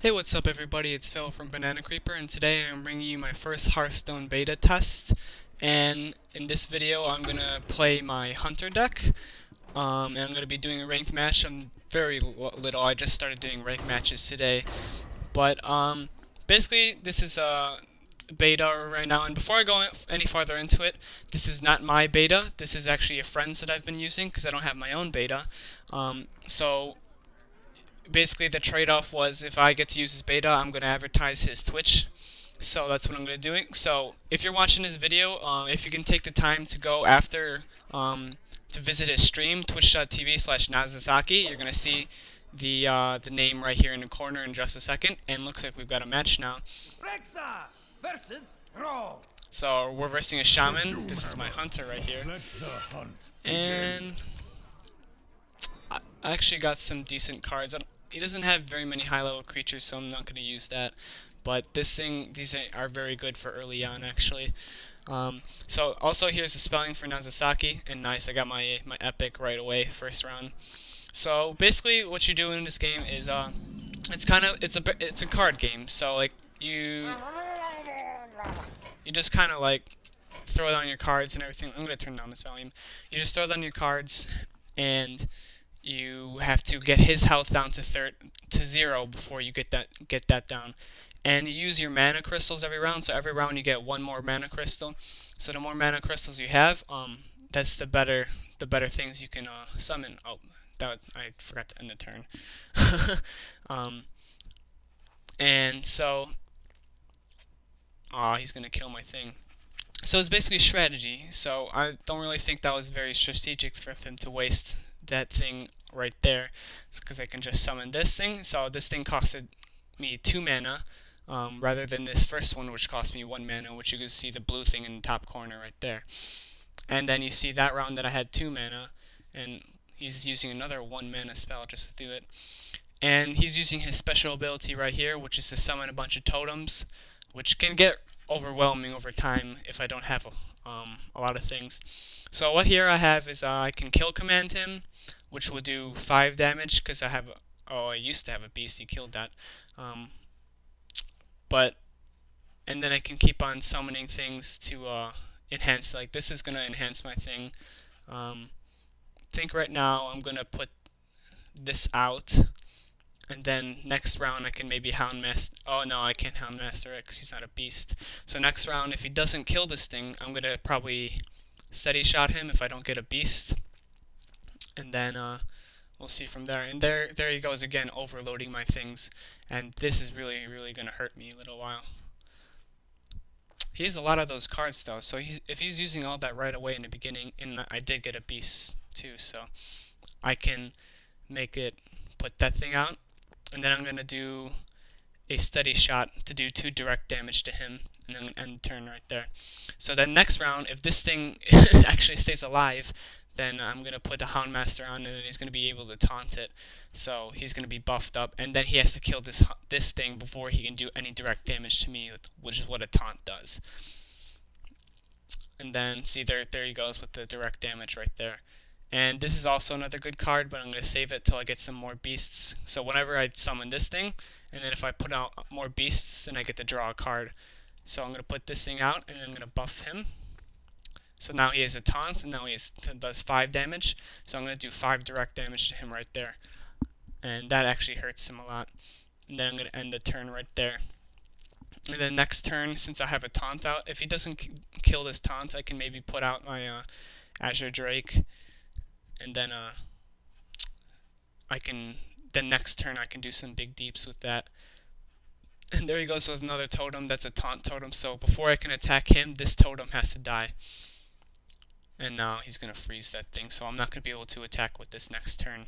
Hey, what's up everybody? It's Phil from Banana Creeper, and today I'm bringing you my first Hearthstone beta test. And in this video I'm going to play my Hunter deck, and I'm going to be doing a ranked match. I'm very little, I just started doing ranked matches today. But basically this is a beta right now, and before I go any farther into it, this is not my beta. This is actually a friend's that I've been using because I don't have my own beta. So basically the trade-off was if I get to use his beta, I'm going to advertise his Twitch. So that's what I'm going to be doing. So if you're watching this video, if you can take the time to go after to visit his stream, twitch.tv/Nazasaki, you're going to see the name right here in the corner in just a second. And looks like we've got a match now. Rexxar versus Throw. So we're versing a shaman. This is my hunter right here. And I actually got some decent cards. He doesn't have very many high-level creatures, so I'm not going to use that. But these are very good for early on, actually. So also here's the spelling for Nazasaki, and nice, I got my epic right away, first round. So basically, what you do in this game is it's a card game. So like you just kind of like throw down your cards and everything. I'm gonna turn down this volume. You just throw down your cards and you have to get his health down to 0 before you get that down. And you use your mana crystals every round. So every round you get one more mana crystal. So the more mana crystals you have, that's the better things you can summon. Oh, I forgot to end the turn. And so, he's gonna kill my thing. So it's basically strategy. So I don't really think that was very strategic for him to waste that thing right there, because I can just summon this thing. So this thing costed me 2 mana rather than this first one, which cost me 1 mana, which you can see the blue thing in the top corner right there. And then you see that round that I had 2 mana, and he's using another 1 mana spell just to do it. And he's using his special ability right here, which is to summon a bunch of totems, which can get overwhelming over time if I don't have a lot of things. So what here I have is I can kill command him, which will do 5 damage because I used to have a beast. He killed that. And then I can keep on summoning things to enhance. Like this is gonna enhance my thing. Think right now I'm gonna put this out, and then next round I can maybe Houndmaster. Oh no, I can't Houndmaster it because he's not a beast. So next round, if he doesn't kill this thing, I'm gonna probably steady shot him if I don't get a beast, and then we'll see from there. And there he goes again, overloading my things, and this is really gonna hurt me a little while. He has a lot of those cards though, so if he's using all that right away in the beginning, and I did get a beast too, so I can make it put that thing out, and then I'm gonna do a steady shot to do 2 direct damage to him, and then end the turn right there. So then next round, if this thing actually stays alive, then I'm gonna put the Houndmaster on, and then he's gonna be able to taunt it. So he's gonna be buffed up, and then he has to kill this thing before he can do any direct damage to me, which is what a taunt does. And then see there he goes with the direct damage right there. And this is also another good card, but I'm gonna save it till I get some more beasts. So whenever I summon this thing, and then if I put out more beasts, then I get to draw a card. So I'm gonna put this thing out, and then I'm gonna buff him. So now he has a taunt, and now he does 5 damage. So I'm going to do 5 direct damage to him right there. And that actually hurts him a lot. And then I'm going to end the turn right there. And then next turn, since I have a taunt out, if he doesn't kill this taunt, I can maybe put out my Azure Drake. And then next turn I can do some big deeps with that. And there he goes with another totem. That's a taunt totem. So before I can attack him, this totem has to die. And now he's going to freeze that thing, so I'm not going to be able to attack with this next turn.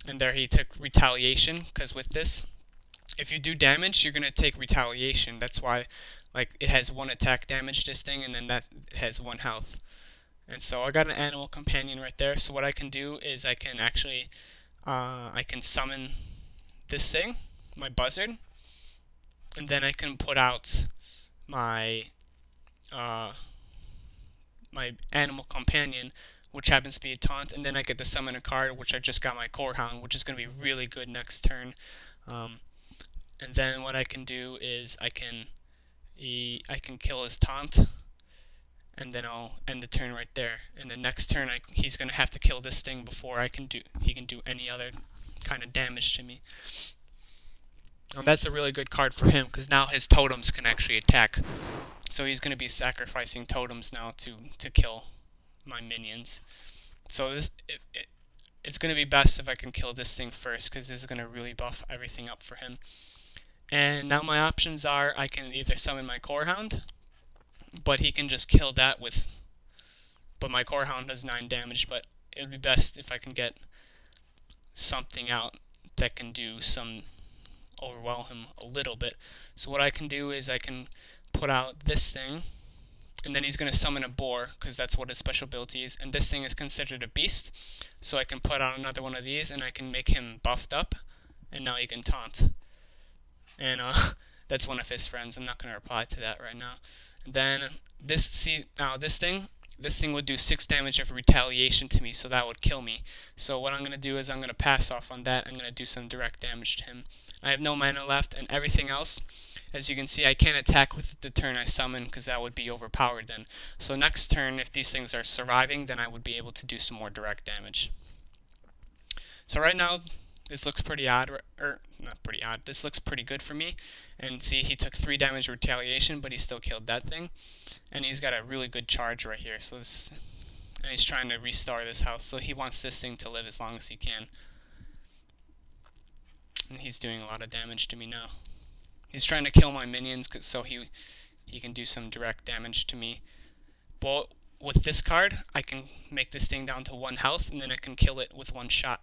And there he took retaliation, because with this, if you do damage, you're going to take retaliation. That's why like it has 1 attack damage, this thing, and then that it has 1 health. And so I got an animal companion right there. So what I can do is I can actually I can summon this thing, my buzzard, and then I can put out my my animal companion, which happens to be a taunt, and then I get to summon a card, which I just got my Core Hound, which is going to be really good next turn. Um, and then what I can do is I can kill his taunt, and then I'll end the turn right there. And the next turn, he's gonna have to kill this thing before he can do any other kind of damage to me. And that's a really good card for him because now his totems can actually attack. So he's gonna be sacrificing totems now to kill my minions. So it's gonna be best if I can kill this thing first because this is gonna really buff everything up for him. And now my options are I can either summon my Core Hound, but he can just kill that with. But my Core Hound does 9 damage, but it would be best if I can get something out that can do some. Overwhelm him a little bit. So what I can do is I can put out this thing, and then he's going to summon a boar, because that's what his special ability is, and this thing is considered a beast. So I can put out another one of these, and I can make him buffed up, and now he can taunt. And that's one of his friends. I'm not going to reply to that right now. And then this thing would do 6 damage of retaliation to me, so that would kill me. So what I'm going to do is I'm going to pass off on that. I'm going to do some direct damage to him. I have no mana left, and everything else, as you can see, I can't attack with the turn I summon because that would be overpowered then. So next turn, if these things are surviving, then I would be able to do some more direct damage. So right now, this looks pretty odd, or not pretty odd, this looks pretty good for me. And see, he took 3 damage retaliation, but he still killed that thing. And he's got a really good charge right here, so this, and he's trying to restore this house, so he wants this thing to live as long as he can. And he's doing a lot of damage to me now. He's trying to kill my minions so he can do some direct damage to me. But with this card, I can make this thing down to 1 health, and then I can kill it with 1 shot.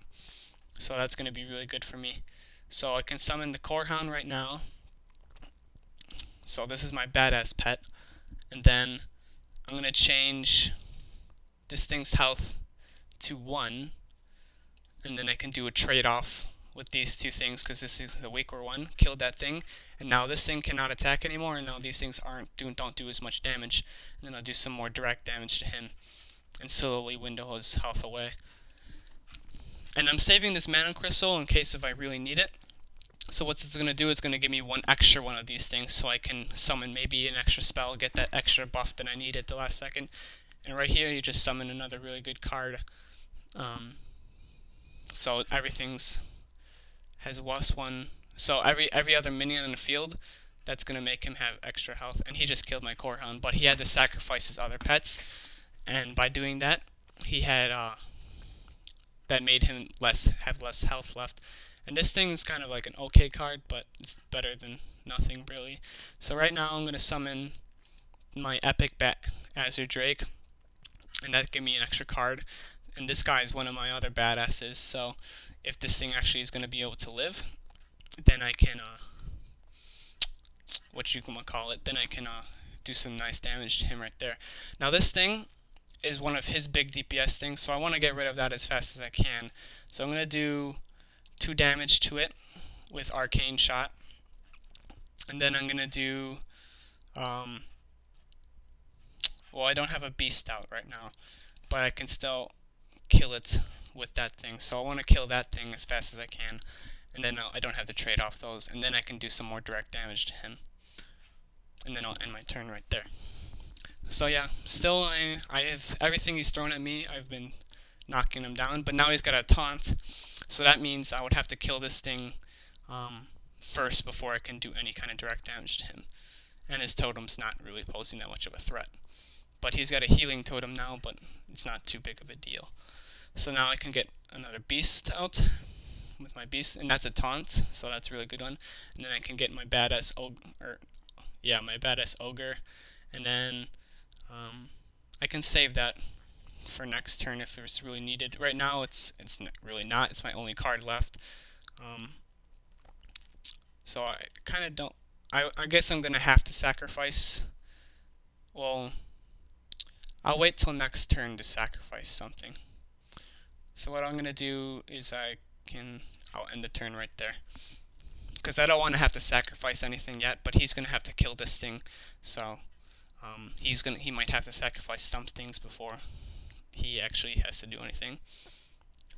So that's going to be really good for me. So I can summon the Core Hound right now. So this is my badass pet. And then I'm going to change this thing's health to 1. And then I can do a trade-off with these 2 things because this is the weaker one. Killed that thing, and now this thing cannot attack anymore, and now these things don't do as much damage. And then I'll do some more direct damage to him and slowly window his health away. And I'm saving this mana crystal in case if I really need it. So what this is going to do is going to give me 1 extra one of these things, so I can summon maybe an extra spell, get that extra buff that I need at the last second. And right here, you just summon another really good card. So everything's has +1. So every other minion in the field, that's gonna make him have extra health. And he just killed my Core Hound, but he had to sacrifice his other pets, and by doing that, he had that made him have less health left. And this thing is kind of like an okay card, but it's better than nothing really. So right now I'm gonna summon my epic Azure Drake, and that give me an extra card. And this guy is one of my other badasses, so if this thing actually is going to be able to live, then I can, then I can do some nice damage to him right there. Now this thing is one of his big DPS things, so I want to get rid of that as fast as I can. So I'm going to do 2 damage to it with Arcane Shot, and then I'm going to do, well, I don't have a Beast out right now, but I can still kill it with that thing. So I want to kill that thing as fast as I can, and then I don't have to trade off those, and then I can do some more direct damage to him, and then I'll end my turn right there. So yeah, still I have everything he's thrown at me, I've been knocking him down, but now he's got a taunt, so that means I would have to kill this thing first before I can do any kind of direct damage to him. And his totem's not really posing that much of a threat. But he's got a healing totem now, but it's not too big of a deal. So now I can get another beast out with my beast, and that's a taunt, so that's a really good one. And then I can get my badass ogre, and then I can save that for next turn if it's really needed. Right now it's really not. It's my only card left. So I kind of don't. I guess I'm gonna have to sacrifice. Well, I'll wait till next turn to sacrifice something. So what I'm going to do is I'll end the turn right there. Because I don't want to have to sacrifice anything yet, but he's going to have to kill this thing. So he might have to sacrifice some things before he actually has to do anything.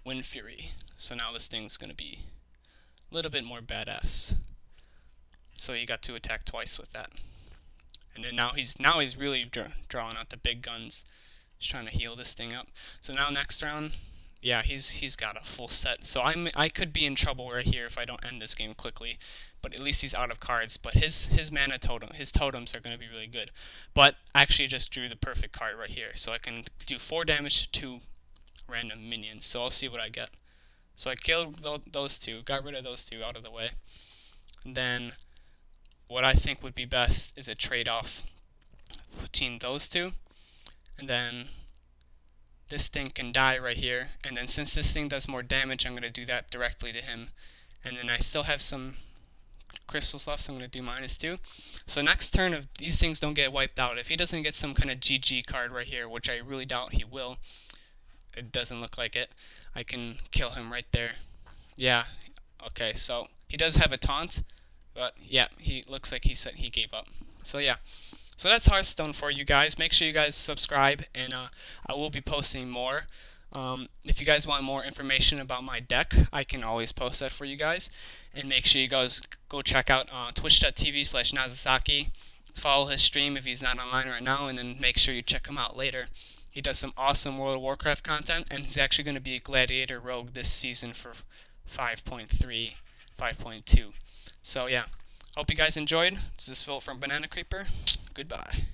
Wind Fury. So now this thing's going to be a little bit more badass. So he got to attack twice with that. And then now he's really drawing out the big guns. He's trying to heal this thing up. So now next round, yeah, he's got a full set. So I could be in trouble right here if I don't end this game quickly. But at least he's out of cards. But his mana totem, his totems are going to be really good. But I actually just drew the perfect card right here. So I can do 4 damage to 2 random minions. So I'll see what I get. So I killed those two, got rid of those two out of the way. And then what I think would be best is a trade-off between those two. And then this thing can die right here. And then since this thing does more damage, I'm going to do that directly to him. And then I still have some crystals left, so I'm going to do -2. So next turn, if these things don't get wiped out, if he doesn't get some kind of GG card right here, which I really doubt he will, it doesn't look like it, I can kill him right there. Yeah, okay, so he does have a taunt, but yeah, he looks like he said he gave up. So yeah, so that's Hearthstone for you guys. Make sure you guys subscribe, and I will be posting more. If you guys want more information about my deck, I can always post that for you guys. And make sure you guys go check out twitch.tv/Nazasaki. Follow his stream if he's not online right now, and then make sure you check him out later. He does some awesome World of Warcraft content, and he's actually going to be a Gladiator Rogue this season for 5.3, 5.2. So yeah, hope you guys enjoyed. This is Phil from Banana Creeper. Goodbye.